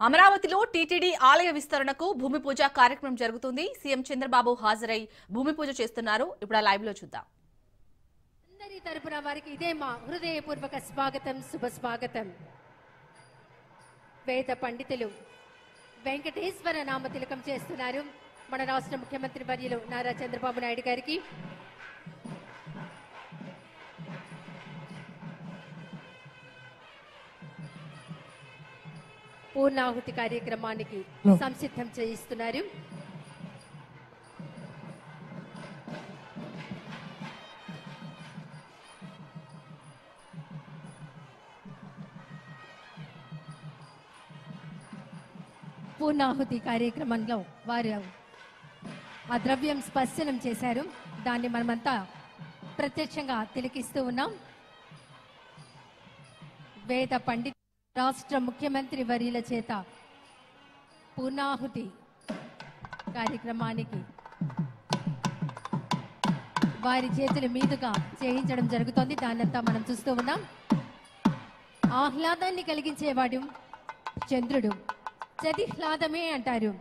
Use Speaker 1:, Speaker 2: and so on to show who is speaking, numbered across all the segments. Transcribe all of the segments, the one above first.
Speaker 1: అమరావతిలో టీటీడీ ఆలయ విస్తరణకు భూమి పూజ కార్యక్రమం జరుగుతుంది. సీఎం చంద్రబాబు హాజరై భూమి పూజ చేస్తున్నారు. ఇప్పుడు ఆ లైవ్ లో చూద్దాం.
Speaker 2: అందరి తరపున వారికి ఇదే మా హృదయపూర్వక స్వాగతం, శుభ స్వాగతం. వేద పండితులు వెంకటేశ్వర నామ తిలకం చేస్తున్నారు మన రాష్ట్ర ముఖ్యమంత్రి వర్యులు నారా చంద్రబాబు నాయుడు గారికి. పూర్ణాహుతి కార్యక్రమానికి సంసిద్ధం చేయిస్తున్నారు. పూర్ణాహుతి కార్యక్రమంలో వారు ఆ ద్రవ్యం స్పర్శనం చేశారు. దాన్ని మనమంతా ప్రత్యక్షంగా తిలకిస్తూ ఉన్నాం. వేద పండిత రాష్ట్ర ముఖ్యమంత్రి వర్యుల చేత పూర్ణాహుతి కార్యక్రమానికి వారి చేతుల మీదుగా చేయించడం జరుగుతోంది. దాన్నంతా మనం చూస్తూ ఉన్నాం. ఆహ్లాదాన్ని కలిగించేవాడు చంద్రుడు, చదిహ్లాదమే అంటారు.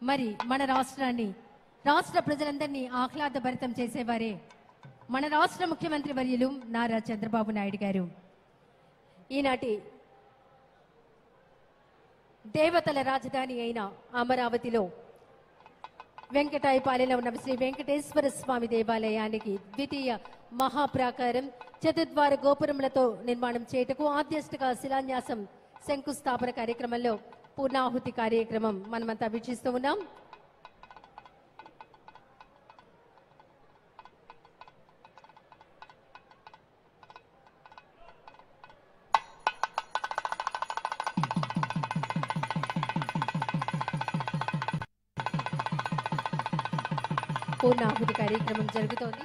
Speaker 2: మరి మన రాష్ట్రాన్ని, రాష్ట్ర ప్రజలందరినీ ఆహ్లాదభరితం చేసేవారే మన రాష్ట్ర ముఖ్యమంత్రి వర్యులు నారా చంద్రబాబు నాయుడు గారు. ఈనాటి దేవతల రాజధాని అయిన అమరావతిలో వెంకటాయపాలెంలో ఉన్న శ్రీ వెంకటేశ్వర స్వామి దేవాలయానికి ద్వితీయ మహాప్రాకారం చతుర్ద్వార గోపురములతో నిర్మాణం చేయుటకు ఆద్యష్టగా శిలాన్యాసం శంకుస్థాపన కార్యక్రమంలో పూర్ణాహుతి కార్యక్రమం మనమంతా వీక్షిస్తూ ఉన్నాం. పూర్ణాహుతి కార్యక్రమం జరుగుతోంది.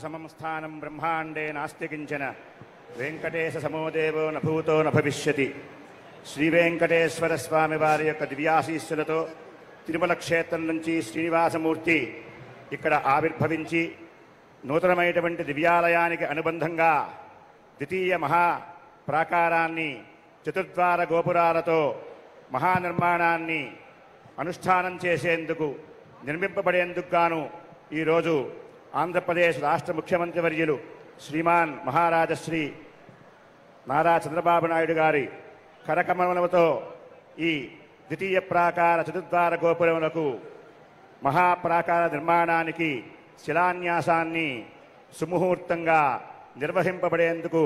Speaker 3: సమం స్థానం బ్రహ్మాండే నాస్తి కించన వెంకటేశ సమోదేవో నభూతో నభవిష్యతి. శ్రీ వెంకటేశ్వర స్వామి వారి యొక్క దివ్యాశీస్సులతో తిరుమల క్షేత్రం నుంచి శ్రీనివాసమూర్తి ఇక్కడ ఆవిర్భవించి నూతనమైనటువంటి దివ్యాలయానికి అనుబంధంగా ద్వితీయ మహాప్రాకారాన్ని చతుర్ద్వార గోపురాలతో మహానిర్మాణాన్ని అనుష్ఠానం చేసేందుకు నిర్మింపబడేందుకు గాను ఈరోజు ఆంధ్రప్రదేశ్ రాష్ట్ర ముఖ్యమంత్రి వర్యులు శ్రీమాన్ మహారాజశ్రీ నారా చంద్రబాబు నాయుడు గారి కరకమలములతో ఈ ద్వితీయ ప్రాకార చతుర్ద్వార గోపురములకు మహాప్రాకార నిర్మాణానికి శిలాన్యాసాన్ని సుముహూర్తంగా నిర్వహింపబడేందుకు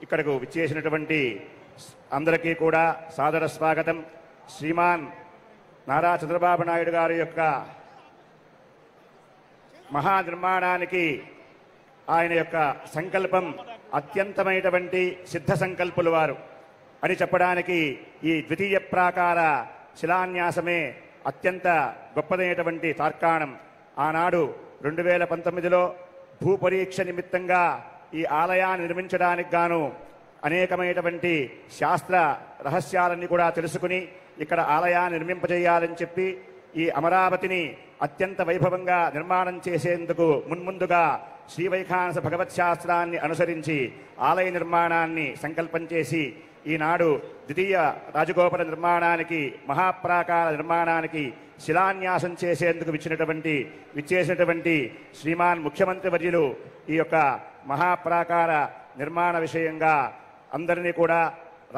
Speaker 3: ఇక్కడకు విచ్చేసినటువంటి అందరికీ కూడా సాదర స్వాగతం. శ్రీమాన్ నారా చంద్రబాబు నాయుడు గారి యొక్క మహానిర్మాణానికి ఆయన యొక్క సంకల్పం అత్యంతమైనటువంటి సిద్ధ సంకల్పులు వారు అని చెప్పడానికి ఈ ద్వితీయ ప్రాకార శిలాన్యాసమే అత్యంత గొప్పదైనటువంటి తార్కాణం. ఆనాడు 2019లో భూపరీక్ష నిమిత్తంగా ఈ ఆలయాన్ని నిర్మించడానికి గాను అనేకమైనటువంటి శాస్త్ర రహస్యాలన్నీ కూడా తెలుసుకుని ఇక్కడ ఆలయాన్ని నిర్మింపజేయాలని చెప్పి ఈ అమరావతిని అత్యంత వైభవంగా నిర్మాణం చేసేందుకు మున్ముందుగా శ్రీవైఖానస భగవత్ శాస్త్రాన్ని అనుసరించి ఆలయ నిర్మాణాన్ని సంకల్పం చేసి ఈనాడు ద్వితీయ రాజగోపుర నిర్మాణానికి మహాప్రాకార నిర్మాణానికి శిలాన్యాసం చేసేందుకు విచ్చేసినటువంటి శ్రీమాన్ ముఖ్యమంత్రి వర్యులు ఈ యొక్క మహాప్రాకార నిర్మాణ విషయంగా అందరినీ కూడా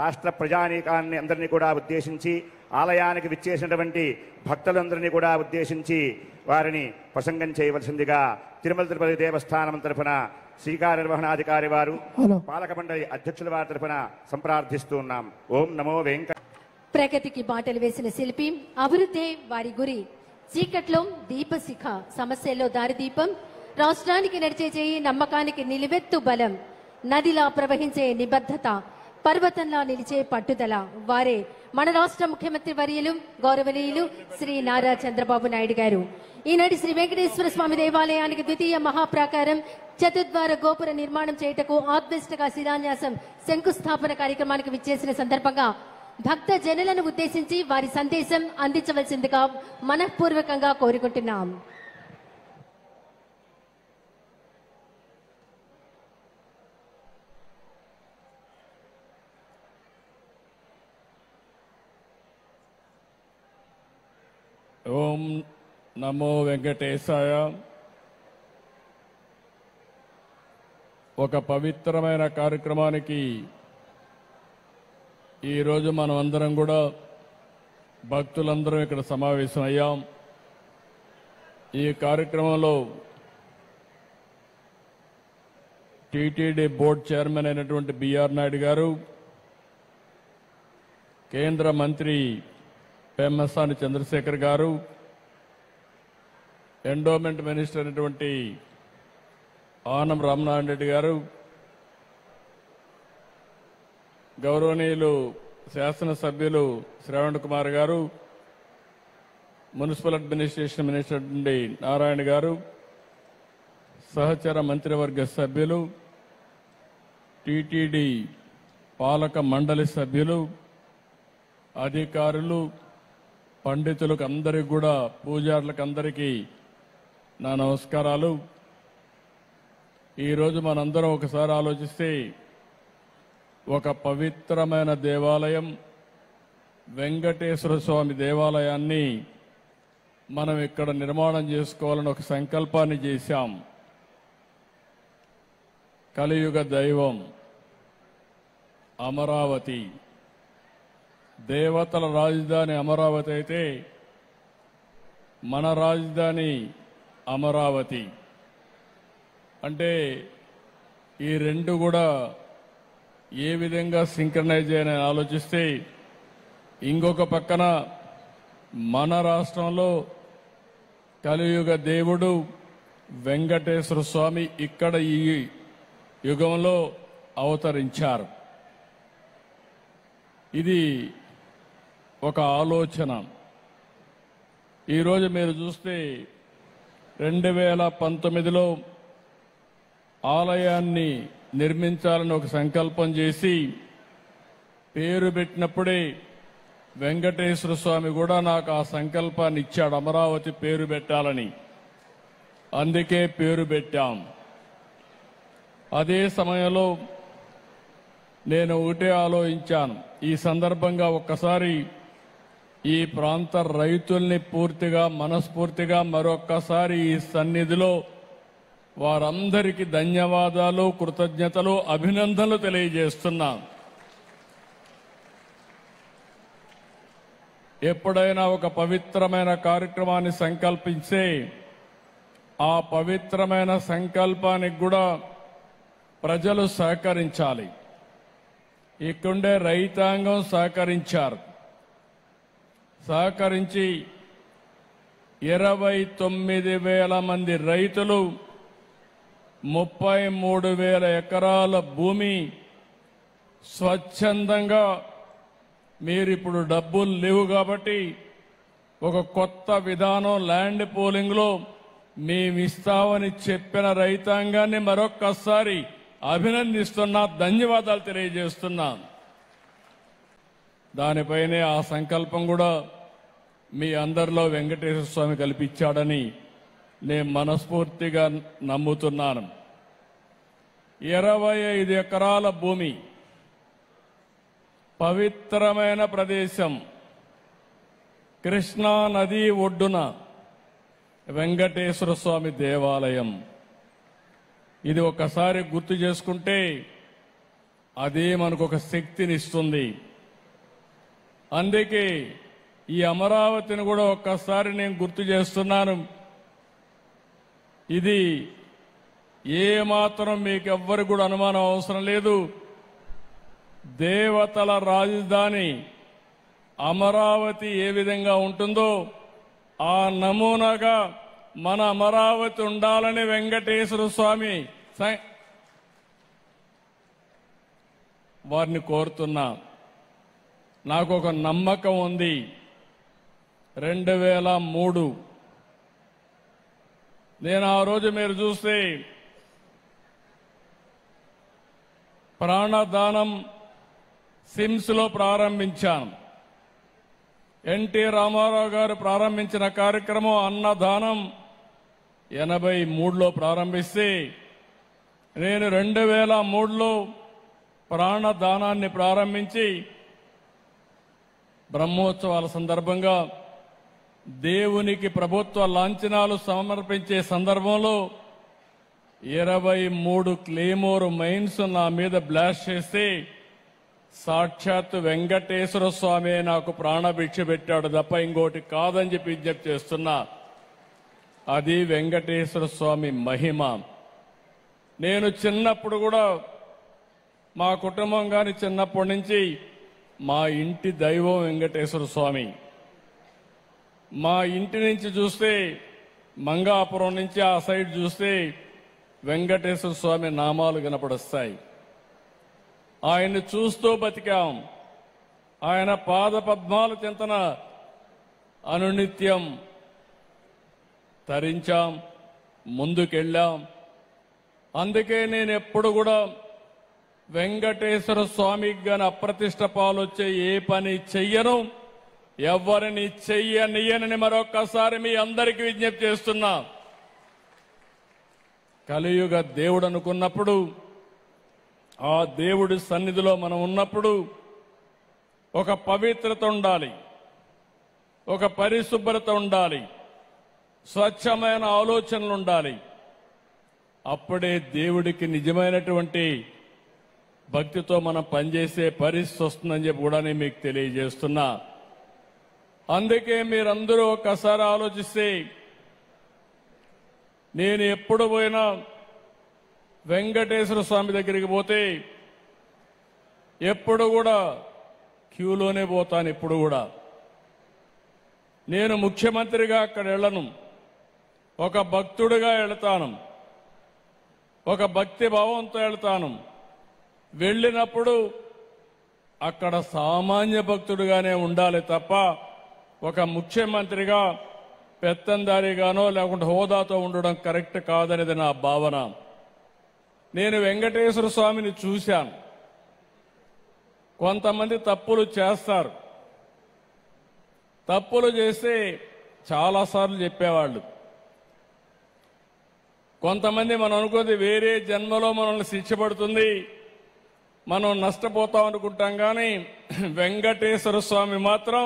Speaker 3: రాష్ట్ర ప్రజానీకాన్ని అందరినీ కూడా ఉద్దేశించి ఆలయానికి విచ్చేసినటువంటి భక్తులందరినీ కూడా ఉద్దేశించి వారిని ప్రసంగం చేయవలసిందిగా తిరుమల తిరుపతి దేవస్థానం తరఫున శ్రీకార్యనిర్వహణాధికారి వారు పాలక మండలి అధ్యక్షుల వారి తరఫున సంప్రార్థిస్తూ ఉన్నాం. ఓం నమో వెంకట.
Speaker 2: ప్రగతికి బాటలు వేసిన శిల్పి, అభివృద్ధి వారి గురి. చీకట్లో దీపశిఖ, సమస్యల్లో దారిదీపం, రాష్ట్రానికి నడిచే చేయి, నమ్మకానికి నిలువెత్తు బలం, నదిలా ప్రవహించే నిబద్ధత, పర్వతంలా నిలిచే పట్టుదల. వారే మన రాష్ట్ర ముఖ్యమంత్రి వర్యులు గౌరవనీయులు శ్రీ నారా చంద్రబాబు నాయుడు గారు. ఈనాటి శ్రీ వెంకటేశ్వర స్వామి దేవాలయానికి ద్వితీయ మహాప్రాకారం చతుర్ద్వార గోపుర నిర్మాణం చేయుటకు ఆత్మిష్టగా శిలాన్యాసం శంకుస్థాపన కార్యక్రమానికి విచ్చేసిన సందర్భంగా భక్త జనులను ఉద్దేశించి వారి సందేశం అందించవలసిందిగా మనఃపూర్వకంగా కోరుకుంటున్నాం.
Speaker 4: ఓం నమో వెంకటేశాయ. ఒక పవిత్రమైన కార్యక్రమానికి ఈరోజు మనం అందరం కూడా భక్తులందరం ఇక్కడ సమావేశమయ్యాం. ఈ కార్యక్రమంలో టీటీడీ బోర్డు చైర్మన్ అయినటువంటి బిఆర్ నాయుడు గారు, కేంద్ర మంత్రి పెమ్మసాని చంద్రశేఖర్ గారు, ఎండోమెంట్ మినిస్టర్ అయినటువంటి ఆనం రామనారాయణ రెడ్డి గారు, గౌరవనీయులు శాసనసభ్యులు శ్రవణ్ కుమార్ గారు, మున్సిపల్ అడ్మినిస్ట్రేషన్ మినిస్టర్ నుండి నారాయణ గారు, సహచర మంత్రివర్గ సభ్యులు, టీటీడీ పాలక మండలి సభ్యులు, అధికారులు, పండితులకు అందరికీ కూడా, పూజారులకు అందరికీ నా నమస్కారాలు. ఈరోజు మనందరం ఒకసారి ఆలోచిస్తే ఒక పవిత్రమైన దేవాలయం వెంకటేశ్వర స్వామి దేవాలయాన్ని మనం ఇక్కడ నిర్మాణం చేసుకోవాలని ఒక సంకల్పాన్ని చేశాం. కలియుగ దైవం అమరావతి, దేవతల రాజధాని అమరావతి అయితే మన రాజధాని అమరావతి. అంటే ఈ రెండు కూడా ఏ విధంగా సింక్రనైజ్ అయ్యాయని ఆలోచిస్తే, ఇంకొక పక్కన మన రాష్ట్రంలో కలియుగ దేవుడు వెంకటేశ్వర స్వామి ఇక్కడ ఈ యుగంలో అవతరించారు. ఇది ఒక ఆలోచన. ఈరోజు మీరు చూస్తే 2019లో ఆలయాన్ని నిర్మించాలని ఒక సంకల్పం చేసి పేరు పెట్టినప్పుడే వెంకటేశ్వర స్వామి కూడా నాకు ఆ సంకల్పాన్ని ఇచ్చాడు, అమరావతి పేరు పెట్టాలని. అందుకే పేరు పెట్టాం. అదే సమయంలో నేను ఒకటే ఆలోచించాను, ఈ సందర్భంగా ఒక్కసారి ఈ ప్రాంత రైతుల్ని పూర్తిగా మనస్ఫూర్తిగా మరొక్కసారి ఈ సన్నిధిలో వారందరికీ ధన్యవాదాలు, కృతజ్ఞతలు, అభినందనలు తెలియజేస్తున్నాను. ఎప్పుడైనా ఒక పవిత్రమైన కార్యక్రమాన్ని సంకల్పిస్తే ఆ పవిత్రమైన సంకల్పానికి కూడా ప్రజలు సహకరించాలి. ఇక్కడుండే రైతాంగం సహకరించి 29,000 మంది రైతులు 33,000 ఎకరాల భూమి స్వచ్ఛందంగా, మీరిప్పుడు డబ్బులు లేవు కాబట్టి ఒక కొత్త విధానం ల్యాండ్ పూలింగ్లో మేమిస్తామని చెప్పిన రైతాంగాన్ని మరొక్కసారి అభినందిస్తున్నా, ధన్యవాదాలు తెలియజేస్తున్నాను. దానిపైనే ఆ సంకల్పం కూడా మీ అందరిలో వెంకటేశ్వర స్వామి కల్పించాడని నేను మనస్ఫూర్తిగా నమ్ముతున్నాను. 25 ఎకరాల భూమి, పవిత్రమైన ప్రదేశం, కృష్ణా నది ఒడ్డున వెంకటేశ్వర స్వామి దేవాలయం. ఇది ఒకసారి గుర్తు చేసుకుంటే అదే మనకు ఒక శక్తినిస్తుంది. అందుకే ఈ అమరావతిని కూడా ఒక్కసారి నేను గుర్తు చేస్తున్నాను. ఇది ఏ మాత్రం మీకు ఎవ్వరు కూడా అనుమానం అవసరం లేదు. దేవతల రాజధాని అమరావతి ఏ విధంగా ఉంటుందో ఆ నమూనాగా మన అమరావతి ఉండాలని వెంకటేశ్వర స్వామి వారిని కోరుతున్నా. నాకు ఒక నమ్మకం ఉంది. 2003 నేను ఆ రోజు మీరు చూస్తే ప్రాణదానం సిమ్స్ లో ప్రారంభించాను. ఎన్టీ రామారావు గారు ప్రారంభించిన కార్యక్రమం అన్నదానం 83లో ప్రారంభిస్తే నేను 2003లో ప్రాణదానాన్ని ప్రారంభించి బ్రహ్మోత్సవాల సందర్భంగా దేవునికి ప్రభుత్వ లాంఛనాలు సమర్పించే సందర్భంలో 23 క్లేమోర్ మైన్స్ నా మీద బ్లాస్ట్ చేస్తే సాక్షాత్ వెంకటేశ్వర స్వామి నాకు ప్రాణభిక్ష పెట్టాడు తప్ప ఇంకోటి కాదని చెప్పి విజ్ఞప్తి చేస్తున్నా. అది వెంకటేశ్వర స్వామి మహిమ. నేను చిన్నప్పుడు కూడా మా కుటుంబం కానీ చిన్నప్పటి నుంచి మా ఇంటి దైవం వెంకటేశ్వర స్వామి. మా ఇంటి నుంచి చూస్తే మంగాపురం నుంచి ఆ సైడ్ చూస్తే వెంకటేశ్వర స్వామి నామాలు కనపడొస్తాయి. ఆయన్ని చూస్తూ బతికాం. ఆయన పాద పద్మాల చింతన అనునిత్యం తరించాం, ముందుకెళ్ళాం. అందుకే నేను ఎప్పుడు కూడా వెంకటేశ్వర స్వామికి గాని అప్రతిష్ట పాలొచ్చే ఏ పని చెయ్యను, ఎవరిని చెయ్యనియనని మరొక్కసారి మీ అందరికీ విజ్ఞప్తి చేస్తున్నా. కలియుగ దేవుడు అనుకున్నప్పుడు, ఆ దేవుడి సన్నిధిలో మనం ఉన్నప్పుడు ఒక పవిత్రత ఉండాలి, ఒక పరిశుభ్రత ఉండాలి, స్వచ్ఛమైన ఆలోచనలు ఉండాలి. అప్పుడే దేవుడికి నిజమైనటువంటి భక్తితో మనం పనిచేసే పరిస్థితి వస్తుందని చెప్పి కూడా నేను మీకు తెలియజేస్తున్నా. అందుకే మీరందరూ ఒక్కసారి ఆలోచిస్తే, నేను ఎప్పుడు పోయినా వెంకటేశ్వర స్వామి దగ్గరికి పోతే ఎప్పుడు కూడా క్యూలోనే పోతాను. ఎప్పుడు కూడా నేను ముఖ్యమంత్రిగా అక్కడ వెళ్ళను, ఒక భక్తుడిగా వెళతాను, ఒక భక్తి భావంతో వెళ్తాను. వెళ్ళినప్పుడు అక్కడ సామాన్య భక్తుడిగానే ఉండాలి తప్ప ఒక ముఖ్యమంత్రిగా పెత్తందారిగానో లేకుంటే హోదాతో ఉండడం కరెక్ట్ కాదనేది నా భావన. నేను వెంకటేశ్వర స్వామిని చూశాను. కొంతమంది తప్పులు చేస్తారు. తప్పులు చేస్తే చాలాసార్లు చెప్పేవాళ్ళు. కొంతమంది మనం అనుకోది వేరే జన్మలో మనల్ని శిక్ష పడుతుంది, మనం నష్టపోతాం అనుకుంటాం. కానీ వెంకటేశ్వర స్వామి మాత్రం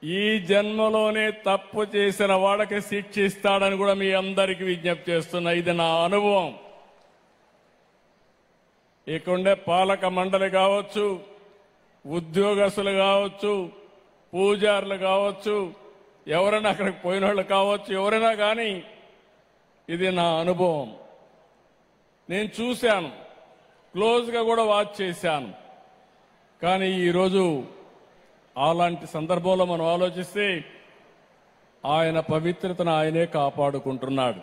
Speaker 4: ఈ జన్మలోనే తప్పు చేసిన వాళ్ళకి శిక్ష ఇస్తాడని కూడా మీ అందరికీ విజ్ఞప్తి చేస్తున్నా. ఇది నా అనుభవం. ఇక్కడుండే పాలక మండలి కావచ్చు, ఉద్యోగస్తులు కావచ్చు, పూజారులు కావచ్చు, ఎవరైనా అక్కడికి పోయిన వాళ్ళు కావచ్చు, ఎవరైనా కానీ ఇది నా అనుభవం. నేను చూశాను, క్లోజ్గా కూడా వాచ్ చేశాను. కానీ ఈరోజు అలాంటి సందర్భంలో మనం ఆలోచిస్తే ఆయన పవిత్రతను ఆయనే కాపాడుకుంటున్నాడు.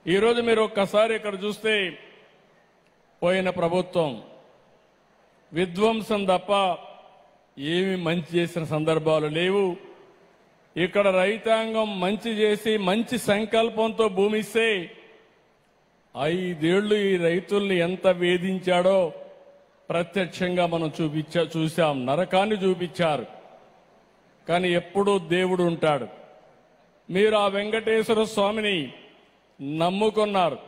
Speaker 4: ఈరోజు మీరు ఒక్కసారి ఇక్కడ చూస్తే పోయిన ప్రభుత్వం విధ్వంసం తప్ప ఏమి మంచి చేసిన సందర్భాలు లేవు. ఇక్కడ రైతాంగం మంచి చేసి మంచి సంకల్పంతో భూమి ఇస్తే 5 ఏళ్లు ఈ రైతుల్ని ఎంత వేధించాడో ప్రత్యక్షంగా మనం చూశాం. నరకాన్ని చూపించారు. కానీ ఎప్పుడూ దేవుడు ఉంటాడు. మీరు ఆ వెంకటేశ్వర స్వామిని నమ్ముకున్నారు.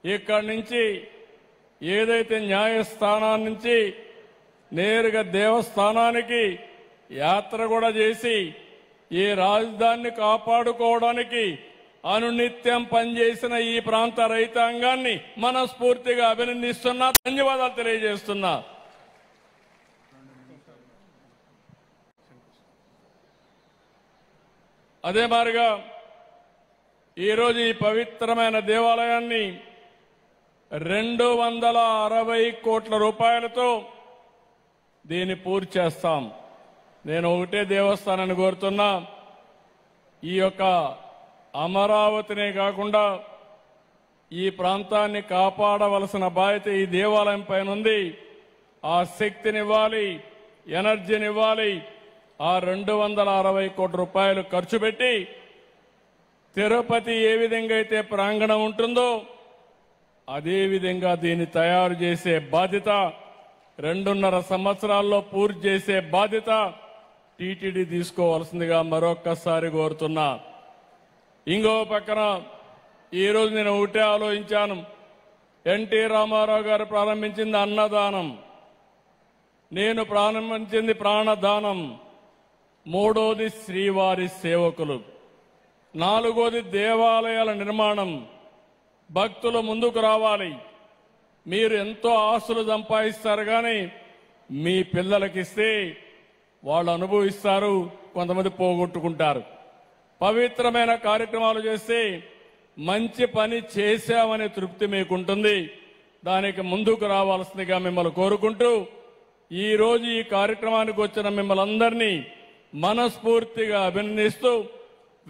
Speaker 4: ఇక్కడి నుంచి ఏదైతే న్యాయస్థానాన్ని నుంచి నేరుగా దేవస్థానానికి యాత్ర కూడా చేసి ఈ రాజధానిని కాపాడుకోవడానికి అనునిత్యం పనిచేసిన ఈ ప్రాంత రైతాంగాన్ని మనస్ఫూర్తిగా అభినందిస్తున్నా, ధన్యవాదాలు తెలియజేస్తున్నా. అదే మాదిరిగా ఈరోజు ఈ పవిత్రమైన దేవాలయాన్ని 260 కోట్ల రూపాయలతో దీన్ని పూర్తి చేస్తాం. నేను ఒకటే దేవస్థానాన్ని కోరుతున్నా, ఈ యొక్క అమరావతినే కాకుండా ఈ ప్రాంతాన్ని కాపాడవలసిన బాధ్యత ఈ దేవాలయం పైన ఉంది. ఆ శక్తినివ్వాలి, ఎనర్జీనివ్వాలి. ఆ 260 కోట్ల రూపాయలు ఖర్చు పెట్టి తిరుపతి ఏ విధంగా అయితే ప్రాంగణం ఉంటుందో అదే విధంగా దీన్ని తయారు చేసే బాధ్యత, 2.5 సంవత్సరాల్లో పూర్తి చేసే బాధ్యత టీటీడీ తీసుకోవాల్సిందిగా మరొక్కసారి కోరుతున్నా. ఇంకో పక్కన ఈరోజు నేను ఒకటే ఆలోచించాను. ఎన్టీ రామారావు గారు ప్రారంభించింది అన్నదానం, నేను ప్రారంభించింది ప్రాణదానం, 3వది శ్రీవారి సేవకులు, 4వది దేవాలయాల నిర్మాణం. భక్తులు ముందుకు రావాలి. మీరు ఎంతో ఆస్తులు సంపాదిస్తారు కానీ మీ పిల్లలకిస్తే వాళ్ళు అనుభవిస్తారు, కొంతమంది పోగొట్టుకుంటారు. పవిత్రమైన కార్యక్రమాలు చేస్తే మంచి పని చేశామనే తృప్తి మీకుంటుంది. దానికి ముందుకు రావాల్సిందిగా మిమ్మల్ని కోరుకుంటూ ఈరోజు ఈ కార్యక్రమానికి వచ్చిన మిమ్మల్ని అందరినీ మనస్ఫూర్తిగా అభినందిస్తూ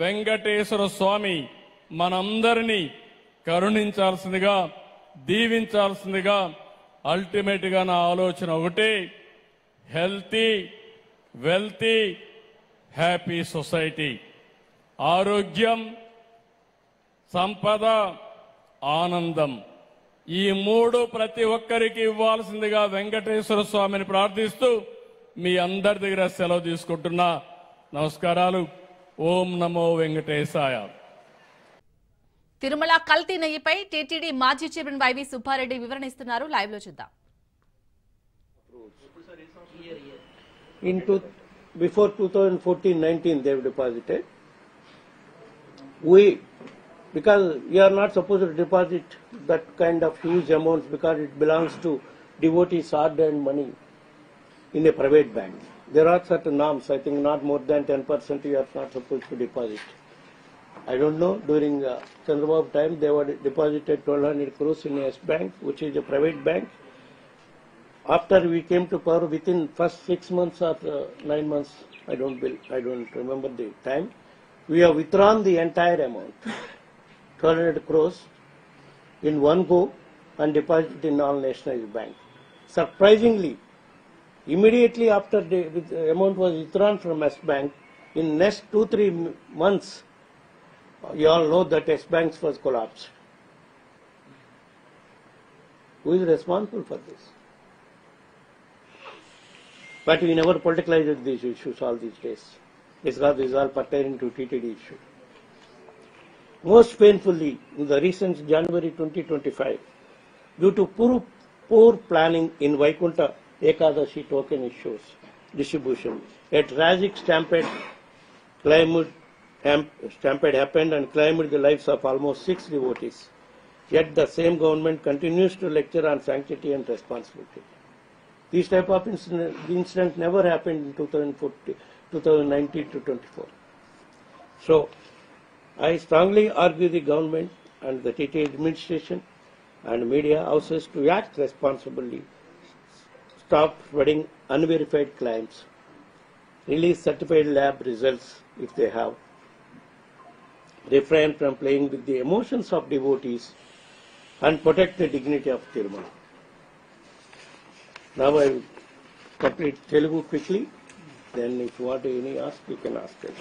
Speaker 4: వెంకటేశ్వర స్వామి మనందరినీ కరుణించాల్సిందిగా, దీవించాల్సిందిగా, అల్టిమేట్ గా నా ఆలోచన ఒకటే, హెల్తీ, వెల్తీ, హ్యాపీ సొసైటీ. ఆరోగ్యం, సంపద, ఆనందం, ఈ 3 ప్రతి ఒక్కరికి ఇవ్వాల్సిందిగా వెంకటేశ్వర స్వామిని ప్రార్థిస్తూ మీ అందరి దగ్గర సెలవు తీసుకుంటున్నా. నమస్కారాలు. ఓం నమో వెంకటేశాయ.
Speaker 1: తిరుమల కల్తీ నెయ్యిపై టీటీడీ మాజీ చైర్మన్ వైవి సుబ్బారెడ్డి వివరణ ఇస్తున్నారు. లైవ్ లో చూద్దాం.
Speaker 5: Before 2014-19 they have deposited. Because we are not supposed to deposit that kind of huge amounts because it belongs to devotees' hard-earned money in a private bank. There are certain norms. I think not more than 10% you are not supposed to deposit. I don't know. During Chandrababu time, they were deposited 1,200 crores in Yes Bank, which is a private bank. After we came to power, within first 6 months or 9 months, I don't remember the time, we have withdrawn the entire amount, 1,200 crores, in one go and deposited in all nationalized bank. Surprisingly, immediately after the amount was withdrawn from S Bank, in next 2-3 months, you all know that S Bank was collapsed. Who is responsible for this? But we never politicized these issues all these days. This is all pertaining to TTD issue. Most painfully, in the recent January 2025, due to poor planning in Vaikunta Ekadashi token issues distribution, a tragic stampede happened and claimed the lives of almost 6 devotees. Yet the same government continues to lecture on sanctity and responsibility. These type of incident never happened in 2019 to 24. So, I strongly argue the government and the TTD administration and media houses to act responsibly, stop spreading unverified claims, release certified lab results if they have, refrain from playing with the emotions of devotees, and protect the dignity of Tirumala. Now I will complete Telugu quickly, then if you want any ask, you can ask it.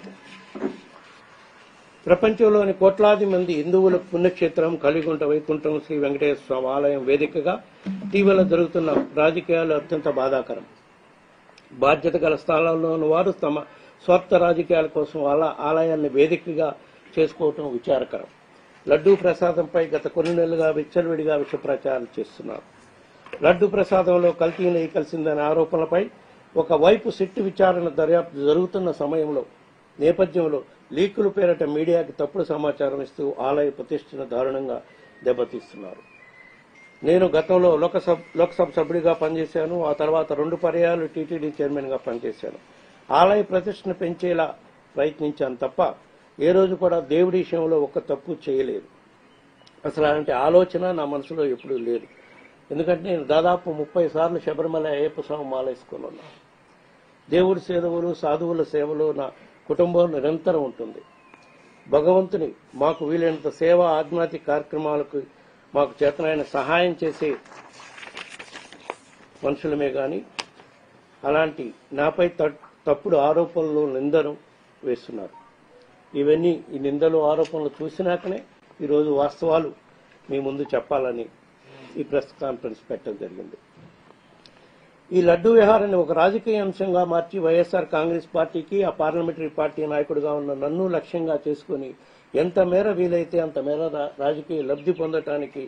Speaker 5: ప్రపంచంలోని కోట్లాది మంది హిందువుల పుణ్యక్షేత్రం కలిగుంట వైకుంఠం శ్రీ వెంకటేశ్వర స్వామి ఆలయం వేదికగా ఇటీవల జరుగుతున్న రాజకీయాలు అత్యంత బాధాకరం. బాధ్యత గల స్థానాల్లో ఉన్న వారు తమ స్వార్థ రాజకీయాల కోసం ఆలయాన్ని వేదికగా చేసుకోవటం విచారకరం. లడ్డూ ప్రసాదంపై గత కొన్ని నెలలుగా విచ్చలవిడిగా విష ప్రచారాలు చేస్తున్నారు. లడ్డూ ప్రసాదంలో కల్తీ నెయ్యి కలిసిందనే ఆరోపణలపై ఒకవైపు సిట్టు విచారణ దర్యాప్తు జరుగుతున్న నేపథ్యంలో లీకులు పేరట మీడియాకి తప్పుడు సమాచారం ఇస్తూ ఆలయ ప్రతిష్టను దారుణంగా దెబ్బతీస్తున్నారు. నేను గతంలో లోక్సభ సభ్యుడిగా పనిచేశాను. ఆ తర్వాత 2 పర్యాయాలు టీటీడీ చైర్మన్గా పనిచేశాను. ఆలయ ప్రతిష్టను పెంచేలా ప్రయత్నించాను తప్ప ఏ రోజు కూడా దేవుడి విషయంలో ఒక్క తప్పు చేయలేదు. అసలు అలాంటి ఆలోచన నా మనసులో ఎప్పుడూ లేదు. ఎందుకంటే నేను దాదాపు 30 సార్లు శబరిమల అయ్యప్ప స్వామి మాల వేసుకొని ఉన్నాను. దేవుడి సేవలు, సాధువుల సేవలు నా కుటుంబం నిరంతరం ఉంటుంది. భగవంతుని మాకు వీలైనంత సేవ, ఆధ్యాత్మిక కార్యక్రమాలకు మాకు చేతనైన సహాయం చేసే మనుషులమే కానీ అలాంటి నాపై తప్పుడు ఆరోపణలు, నిందలు వేస్తున్నారు. ఇవన్నీ ఈ నిందలు, ఆరోపణలు చూసినాకనే ఈరోజు వాస్తవాలు మీ ముందు చెప్పాలని ఈ ప్రెస్ కాన్ఫరెన్స్ పెట్టడం జరిగింది. ఈ లడ్డూ వ్యవహారాన్ని ఒక రాజకీయ అంశంగా మార్చి వైఎస్ఆర్ కాంగ్రెస్ పార్టీకి, ఆ పార్లమెంటరీ పార్టీ నాయకుడిగా ఉన్న నన్ను లక్ష్యంగా చేసుకుని ఎంత మేర వీలైతే అంత మేర రాజకీయ లబ్ధి పొందటానికి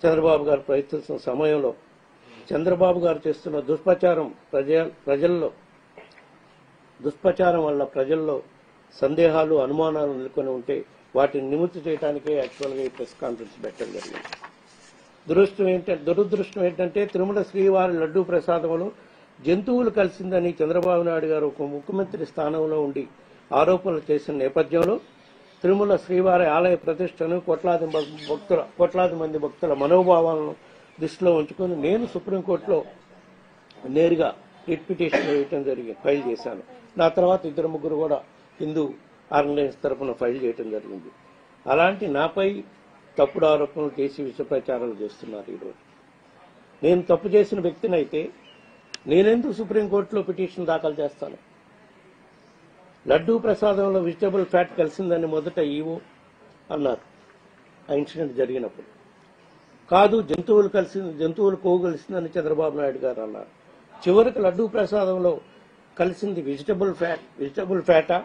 Speaker 5: చంద్రబాబు గారు ప్రయత్నిస్తున్న సమయంలో చంద్రబాబు గారు చేస్తున్న దుష్ప్రచారం వల్ల ప్రజల్లో సందేహాలు, అనుమానాలు నెలకొని ఉంటే వాటిని నివృత్తి చేయడానికే యాక్చువల్గా ఈ ప్రెస్ కాన్ఫరెన్స్ పెట్టడం జరిగింది. దురదృష్టం ఏంటంటే తిరుమల శ్రీవారి లడ్డూ ప్రసాదంలో జంతువులు కలిసిందని చంద్రబాబు నాయుడు గారు ఒక ముఖ్యమంత్రి స్థానంలో ఉండి ఆరోపణలు చేసిన నేపథ్యంలో తిరుమల శ్రీవారి ఆలయ ప్రతిష్టను, కోట్లాది మంది భక్తుల మనోభావాలను దృష్టిలో ఉంచుకొని నేను సుప్రీంకోర్టులో నేరుగా రిట్ పిటిషన్ ఫైల్ చేశాను. నా తర్వాత 2-3 కూడా హిందూ ఆర్గనైజేషన్ తరఫున ఫైల్ చేయడం జరిగింది. అలాంటి నాపై తప్పుడు ఆరోపణలు చేసి విష ప్రచారాలు చేస్తున్నారు. ఈరోజు నేను తప్పు చేసిన వ్యక్తినైతే నేనెందుకు సుప్రీంకోర్టులో పిటిషన్ దాఖలు చేస్తాను? లడ్డూ ప్రసాదంలో వెజిటబుల్ ఫ్యాట్ కలిసిందని మొదట ఈవో అన్నారు ఆ ఇన్సిడెంట్ జరిగినప్పుడు. కాదు, జంతువులు కొవ్వు కలిసిందని చంద్రబాబు నాయుడు గారు అన్నారు. చివరికి లడ్డూ ప్రసాదంలో కలిసింది వెజిటబుల్ ఫ్యాటా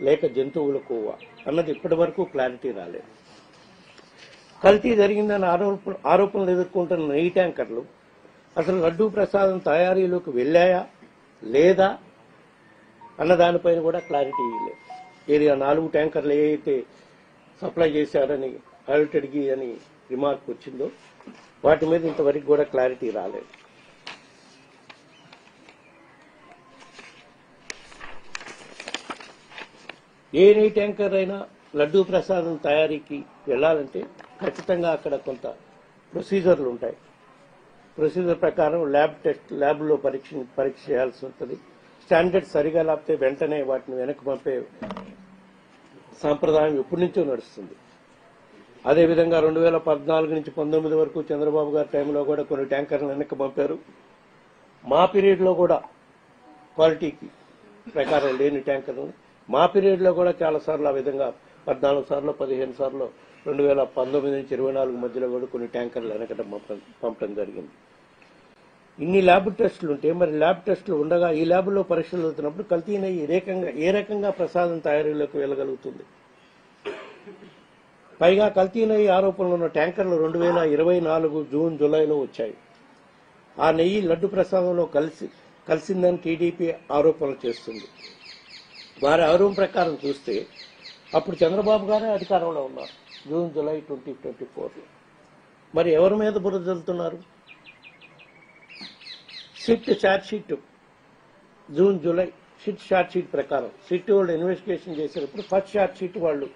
Speaker 5: లేక జంతువుల కొవ్వా అన్నది ఇప్పటి వరకు క్లారిటీ రాలేదు. కల్తీ జరిగిందని ఆరోపణలు ఎదుర్కొంటున్న నెయ్యి ట్యాంకర్లు అసలు లడ్డూ ప్రసాదం తయారీలోకి వెళ్ళాయా లేదా అన్న దానిపైన కూడా క్లారిటీ లేదు. ఏరియా 4 ట్యాంకర్లు ఏవైతే సప్లై చేశారని అల్టెడ్గి అని రిమార్క్ వచ్చిందో వాటి మీద ఇంతవరకు కూడా క్లారిటీ రాలేదు. ఏ నెయ్యి ట్యాంకర్ అయినా లడ్డూ ప్రసాదం తయారీకి వెళ్లాలంటే ఖచ్చితంగా అక్కడ కొంత ప్రొసీజర్లు ఉంటాయి. ప్రొసీజర్ ప్రకారం ల్యాబ్లో పరీక్ష చేయాల్సి ఉంటుంది. స్టాండర్డ్ సరిగా లేకపోతే వెంటనే వాటిని వెనక్కి పంపే సాంప్రదాయం ఎప్పటి నుంచో నడుస్తుంది. అదేవిధంగా 2014 నుంచి 19 వరకు చంద్రబాబు గారి టైంలో కూడా కొన్ని ట్యాంకర్లు వెనక్కి పంపారు. మా పీరియడ్లో కూడా క్వాలిటీకి ప్రకారం లేని ట్యాంకర్లు మా పీరియడ్లో కూడా చాలాసార్లు ఆ విధంగా 14 సార్లు 15 సార్లు 2019 నుంచి 24 మధ్యలో కూడా కొన్ని ట్యాంకర్లు వెనకటం పంపడం జరిగింది. ఇన్ని ల్యాబ్ టెస్టులు ఉంటే మరి ల్యాబ్ టెస్టులు ఉండగా ఈ ల్యాబ్లో పరీక్షలు అవుతున్నప్పుడు కల్తీన ఏ రకంగా ప్రసాదం తయారీలోకి వెళ్ళగలుగుతుంది? పైగా కల్తీనయ్యి ఆరోపణలు ఉన్న ట్యాంకర్లు 2024 జూన్ జూలైలో వచ్చాయి. ఆ నెయ్యి లడ్డు ప్రసాదంలో కలిసిందని టీడీపీ ఆరోపణలు చేస్తుంది. వారి ఆరోపణ ప్రకారం చూస్తే అప్పుడు చంద్రబాబు గారే అధికారంలో ఉన్నారు జూన్ జూలై 2024లో. మరి ఎవరి మీద బురద జల్లుతున్నారు? SIT charge sheet June July charge sheet ప్రకారం సిట్ వాళ్ళు ఇన్వెస్టిగేషన్ చేసేటప్పుడు ఫస్ట్ ఛార్జ్ షీట్ వాళ్ళు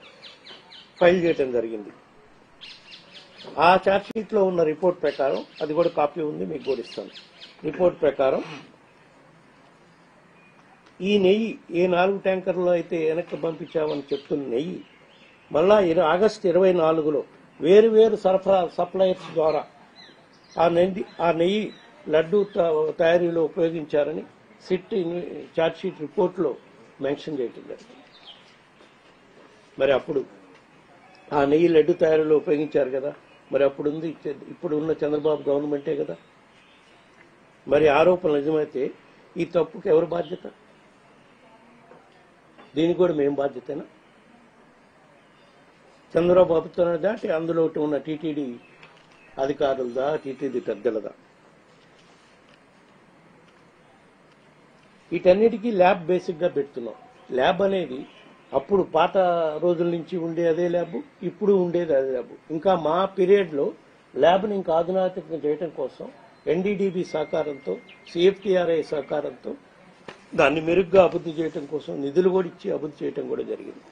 Speaker 5: ఫైల్ చేయడం జరిగింది. ఆ ఛార్జ్ షీట్ లో ఉన్న రిపోర్ట్ ప్రకారం, అది కూడా కాపీ ఉంది మీకు కూడా ఇస్తాను, రిపోర్ట్ ప్రకారం ఈ నెయ్యి ఏ 4 ట్యాంకర్లో అయితే వెనక్కి పంపించామని చెప్తున్న నెయ్యి మళ్ళా ఆగస్టు 24లో వేరు సప్లయర్స్ ద్వారా ఆ నెయ్యి లడ్డూ తయారీలో ఉపయోగించారని సిట్ ఛార్జ్ షీట్ రిపోర్ట్లో మెన్షన్ చేయటం జరిగింది. మరి అప్పుడు ఆ నెయ్యి లడ్డు తయారీలో ఉపయోగించారు కదా, మరి ఇప్పుడు ఉన్న చంద్రబాబు గవర్నమెంటే కదా. మరి ఆరోపణలు నిజమైతే ఈ తప్పుకి ఎవరు బాధ్యత? దీనికి కూడా మేము బాధ్యతేనా? చంద్రబాబు ప్రభుత్వం దాటి అందులో ఉన్న టీటీడీ అధికారులదా, టీటీడీ పెద్దలదా? వీటన్నిటికీ ల్యాబ్ బేసిక్ గా పెడుతున్నాం. ల్యాబ్ అనేది అప్పుడు పాత రోజుల నుంచి ఉండే అదే ల్యాబ్, ఇప్పుడు ఉండేది అదే ల్యాబ్. ఇంకా మా పీరియడ్ లో ల్యాబ్ని ఇంకా ఆధునాతకం చేయడం కోసం ఎన్డీడీబీ సహకారంతో, సిఎఫ్టీఆర్ఐ సహకారంతో దాన్ని మెరుగ్గా అభివృద్ధి చేయడం కోసం నిధులు కూడా ఇచ్చి అభివృద్ధి చేయడం కూడా జరిగింది.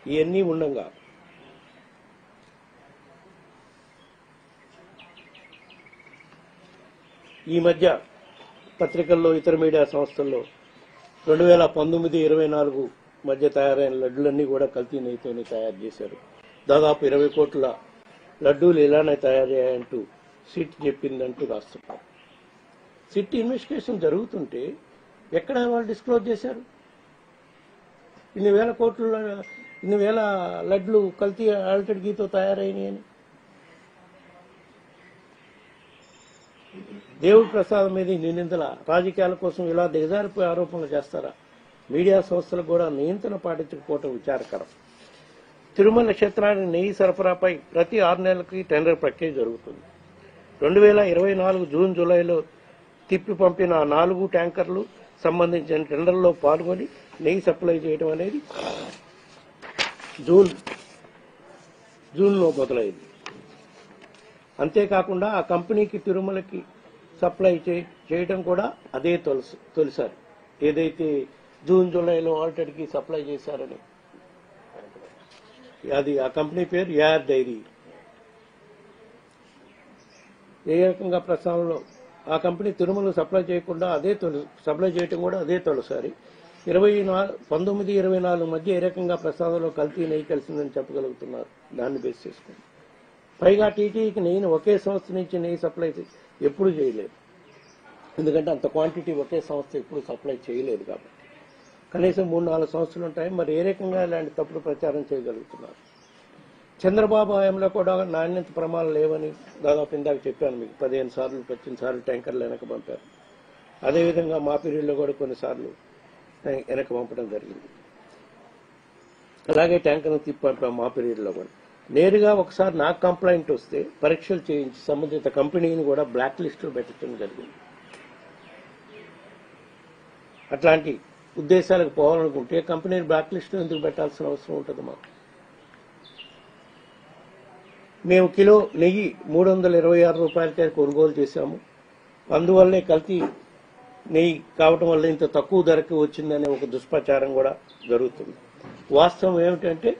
Speaker 5: ఇవన్నీ ఉండగా ఈ మధ్య పత్రికల్లో ఇతర మీడియా సంస్థల్లో 2019-24 మధ్య తయారైన లడ్డులన్నీ కూడా కల్తీ నెయ్యితోనే తయారు చేశారు. దాదాపు 20 కోట్ల లడ్డూలు ఇలానే తయారయ్యాయంటూ సిట్ చెప్పిందంటూ రాస్తున్నారు. సిట్ ఇన్వెస్టిగేషన్ జరుగుతుంటే ఎక్కడ వాళ్ళు డిస్క్లోజ్ చేశారు? ఇన్ని వేల లడ్లు కల్తీ ఆల్టెడ్ గీతో తయారైనాయి అని. దేవుడి ప్రసాదం మీద నిందితుల రాజకీయాల కోసం ఇలా దిగజారిపోయే ఆరోపణలు చేస్తారా? మీడియా సంస్థలకు కూడా నియంత్రణ పాటించకపోవటం విచారకరం. తిరుమల క్షేత్రానికి నెయ్యి సరఫరాపై ప్రతి 6 నెలలకి టెండర్ ప్రక్రియ జరుగుతుంది. 2024 జూన్ జూలైలో తిప్పి పంపిన 4 ట్యాంకర్లు సంబంధించిన టెండర్లో పాల్గొని నెయ్యి సప్లై చేయడం అనేది జూన్లో మొదలైంది. అంతేకాకుండా ఆ కంపెనీకి తిరుమలకి సప్లై చేయడం కూడా అదే తొలిసారి. ఏదైతే జూన్ జూలైలో ఆల్టెడ్కి సప్లై చేశారని, అది ఆ కంపెనీ పేరు యార్ డైరీ. ఏ రకంగా ప్రస్తావనలో ఆ కంపెనీ తిరుమల సప్లై చేయకుండా సప్లై చేయడం కూడా అదే తొలిసారి. 19-24 మధ్య ఏ రకంగా ప్రసాదంలో కల్తీ నెయ్యి కలిసిందని చెప్పగలుగుతున్నారు దాన్ని బేస్ చేసుకుని. పైగా టీటీకి నెయ్యిని ఒకే సంస్థ నుంచి నెయ్యి సప్లై ఎప్పుడు చేయలేదు. ఎందుకంటే అంత క్వాంటిటీ ఒకే సంస్థ ఎప్పుడు సప్లై చేయలేదు కాబట్టి. కనీసం 3-4 సంస్థలు ఉంటాయి. మరి ఏ రకంగా ఇలాంటి తప్పుడు ప్రచారం చేయగలుగుతున్నారు? చంద్రబాబు హయాంలో కూడా నాణ్యత ప్రమాణాలు లేవని దాదాపు ఇందాక చెప్పాను మీకు. 15 సార్లు 18 సార్లు ట్యాంకర్లు వెనక పంపారు. అదేవిధంగా మా పీరియడ్లో కూడా కొన్నిసార్లు వెనక పంపడం జరిగింది. అలాగే ట్యాంకర్ను తిప్పి పంపాం మా పీరియడ్లో కూడా. నేరుగా ఒకసారి నాకు కంప్లైంట్ వస్తే పరీక్షలు చేయించి సంబంధిత కంపెనీని కూడా బ్లాక్ లిస్టులో పెట్టడం జరిగింది. అట్లాంటి ఉద్దేశాలకు పోవాలనుకుంటే కంపెనీని బ్లాక్ లిస్టులో ఎందుకు పెట్టాల్సిన అవసరం ఉంటుంది మాకు? మేము కిలో నెయ్యి 326 రూపాయలకే కొనుగోలు చేశాము. అందువల్లే కల్తీ నెయ్యి కావటం వల్ల ఇంత తక్కువ ధరకు వచ్చిందనే ఒక దుష్ప్రచారం కూడా జరుగుతుంది. వాస్తవం ఏమిటంటే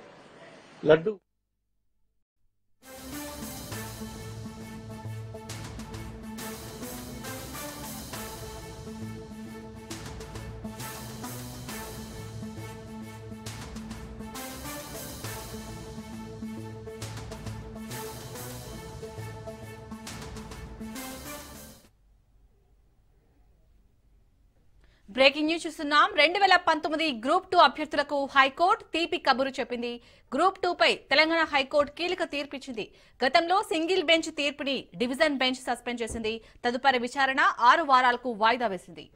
Speaker 5: లడ్డు
Speaker 1: 2019 గ్రూప్ 2 అభ్యర్థులకు హైకోర్టు తీపి కబురు చెప్పింది. గ్రూప్ 2 పై తెలంగాణ హైకోర్టు కీలక తీర్పిచ్చింది. గతంలో సింగిల్ బెంచ్ తీర్పుని డివిజన్ బెంచ్ సస్పెండ్ చేసింది. తదుపరి విచారణ 6 వారాలకు వాయిదా వేసింది.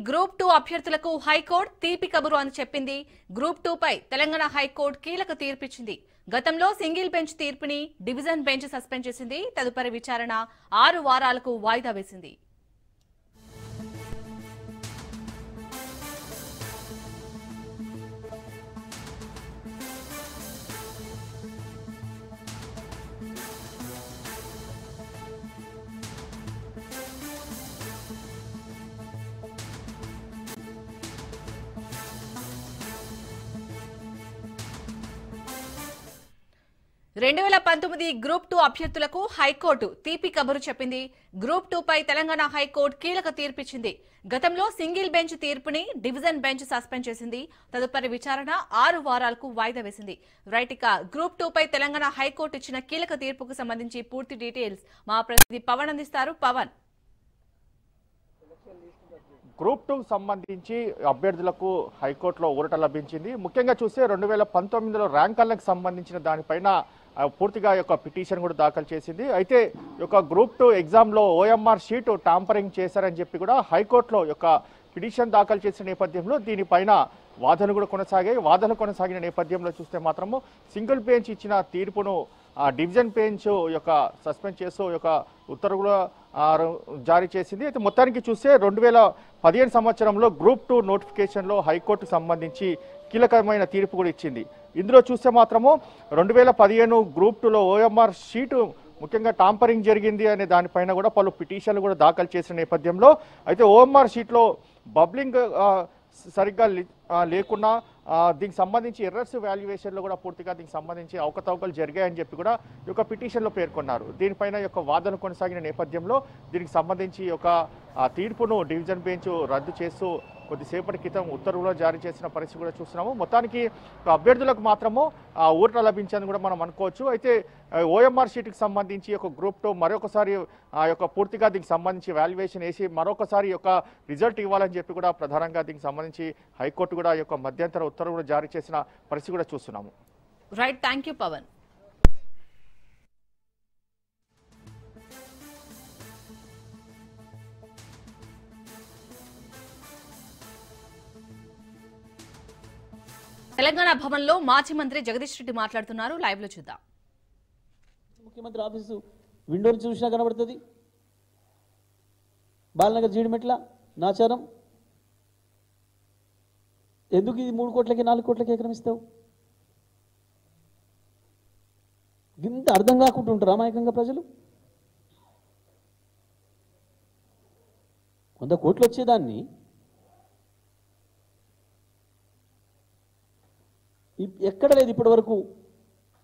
Speaker 1: గ్రూప్ 2 అభ్యర్థులకు హైకోర్టు తీపి కబురు అని చెప్పింది. గ్రూప్ 2 పై తెలంగాణ హైకోర్టు కీలక తీర్పిచ్చింది. గతంలో సింగిల్ బెంచ్ తీర్పుని డివిజన్ బెంచ్ సస్పెండ్ చేసింది. తదుపరి విచారణ 6 వారాలకు వాయిదా వేసింది. గ్రూప్ 2 అభ్యర్థులకు హైకోర్టు తీపి కబురు చెప్పింది. గ్రూప్ 2 పై తెలంగాణ హైకోర్టు కీలక తీర్పిచ్చింది. గతంలో సింగిల్ బెంచ్ తీర్పుని డివిజన్ బెంచ్ సస్పెండ్ చేసింది. తదుపరి విచారణ 6 వారాలకు వాయిదా వేసింది. గ్రూప్ 2 పై తెలంగాణ హైకోర్టు ఇచ్చిన కీలక తీర్పుకు సంబంధించి పూర్తి డీటెయిల్స్ మా ప్రతినిధి పవన్ అందిస్తారు. పవన్,
Speaker 6: గ్రూప్ 2 సంబంధించి అభ్యర్థులకు హైకోర్టులో ఊరట లభించింది. ముఖ్యంగా చూస్తే 2019లో ర్యాంకర్లకు సంబంధించిన దానిపైన పూర్తిగా యొక్క పిటిషన్ కూడా దాఖలు చేసింది. అయితే యొక్క గ్రూప్ 2 ఎగ్జామ్లో ఓఎంఆర్ షీటు టాంపరింగ్ చేశారని చెప్పి కూడా హైకోర్టులో యొక్క పిటిషన్ దాఖలు చేసిన నేపథ్యంలో దీనిపైన వాదనలు కూడా కొనసాగాయి. వాదనలు కొనసాగిన నేపథ్యంలో చూస్తే మాత్రము సింగిల్ బెంచ్ ఇచ్చిన తీర్పును డివిజన్ బెంచ్ యొక్క సస్పెండ్ చేస్తూ యొక్క ఉత్తర్వులు జారీ చేసింది. అయితే మొత్తానికి చూస్తే 2015 సంవత్సరంలో గ్రూప్ 2 నోటిఫికేషన్లో హైకోర్టుకు సంబంధించి కీలకమైన తీర్పు కూడా ఇచ్చింది. ఇందులో చూస్తే మాత్రము 2015 గ్రూప్ 2లో OMR షీటు ముఖ్యంగా టాంపరింగ్ జరిగింది అనే దానిపైన కూడా పలు పిటిషన్లు కూడా దాఖలు చేసిన నేపథ్యంలో అయితే OMR షీట్లో బబ్లింగ్ సరిగ్గా లేకున్నా దీనికి సంబంధించి ఎర్రర్స్ వాల్యుయేషన్లో కూడా పూర్తిగా దీనికి సంబంధించి అవకతవకలు జరిగాయని చెప్పి కూడా ఈ యొక్క పిటిషన్లో పేర్కొన్నారు. దీనిపైన యొక్క వాదన కొనసాగిన నేపథ్యంలో దీనికి సంబంధించి ఒక తీర్పును డివిజన్ బెంచ్ రద్దు చేస్తూ కొద్దిసేపటి క్రితం ఉత్తర్వులు జారీ చేసిన పరిస్థితి కూడా చూస్తున్నాము. మొత్తానికి అభ్యర్థులకు మాత్రము ఊరట లభించని కూడా మనం అనుకోవచ్చు. అయితే OMR షీట్కి సంబంధించి ఒక గ్రూప్ 2 మరొకసారి ఆ యొక్క పూర్తిగా దీనికి సంబంధించి వాల్యుయేషన్ వేసి మరొకసారి యొక్క రిజల్ట్ ఇవ్వాలని చెప్పి కూడా ప్రధానంగా దీనికి సంబంధించి హైకోర్టు కూడా ఈ యొక్క మధ్యంతర ఉత్తర్వులు జారీ చేసిన పరిస్థితి కూడా చూస్తున్నాము.
Speaker 1: Right, thank you Pawan. Telangana భవన్లో మాజీ మంత్రి జగదీష్ రెడ్డి మాట్లాడుతున్నారు. లైవ్ లో చూద్దాం.
Speaker 7: ముఖ్యమంత్రి ఆఫీసు విండో నుంచి చూసినా కనబడుతుంది. బాలనగర్ జీడిమెట్ల నాచారం ఎందుకు ఇది 3 కోట్లకి 4 కోట్లకి ఎకరం ఇస్తావు? ఇంత అర్థం కాకుండా ఉంటారు అమాయకంగా ప్రజలు. 100 కోట్లు వచ్చేదాన్ని ఎక్కడ లేదు ఇప్పటి వరకు.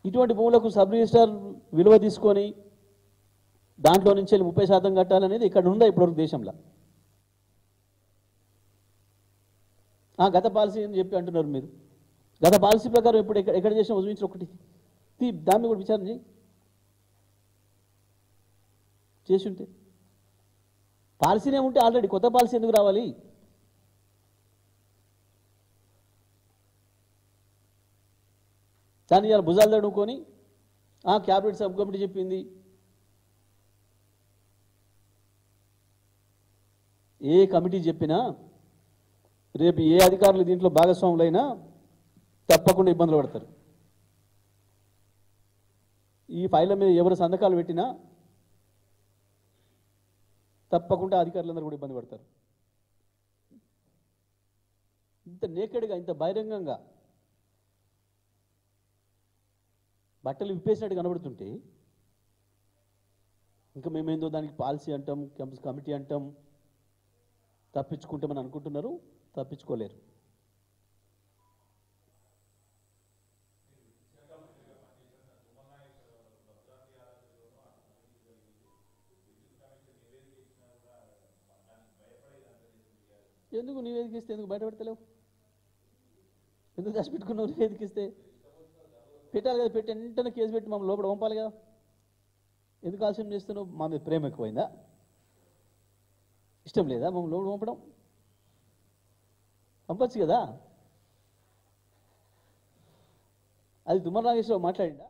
Speaker 7: ఇటువంటి భూములకు సబ్ రిజిస్ట్రార్ విలువ తీసుకొని దాంట్లో నుంచి 30% కట్టాలనేది ఇక్కడ ఉందా ఇప్పటివరకు దేశంలో? గత పాలసీ అని చెప్పి అంటున్నారు మీరు. గత పాలసీ ప్రకారం ఇప్పుడు ఎక్కడ చేసిన చూపించిన ఒకటి దాన్ని కూడా విచారణ చేసి ఉంటే పాలసీనే ఉంటే ఆల్రెడీ కొత్త పాలసీ ఎందుకు రావాలి? దాన్ని ఇలా భుజాలు తడుకొని క్యాబినెట్ సబ్ కమిటీ చెప్పింది. ఏ కమిటీ చెప్పినా రేపు ఏ అధికారులు దీంట్లో భాగస్వాములైనా తప్పకుండా ఇబ్బందులు పడతారు. ఈ ఫైళ్ళ మీద ఎవరు సంతకాలు పెట్టినా తప్పకుండా అధికారులందరూ కూడా ఇబ్బంది పడతారు. ఇంత నేకెడ్గా ఇంత బహిరంగంగా బట్టలు విప్పేసినట్టు కనబడుతుంటే ఇంకా మేమేందో దానికి పాలసీ అంటాం, కమిటీ అంటాం, తప్పించుకుంటామని అనుకుంటున్నారు. తప్పించుకోలేరు. ఎందుకు నివేదిక ఇస్తే ఎందుకు బయటపెడతలేవు? ఎందుకు దాచిపెట్టుకున్నావు? నివేదిక ఇస్తే పెట్టాలి కదా. పెట్టి వెంటనే కేసు పెట్టి మమ్మల్ని లోపల పంపాలి కదా. ఎందుకు ఆలస్యం చేస్తున్నావు? మా మీద ప్రేమ ఎక్కువైందా? ఇష్టం లేదా మమ్మల్ని లోపల పంపడం? పంపచ్చు కదా. అది తుమ్మల నాగేశ్వరరావు మాట్లాడిందా?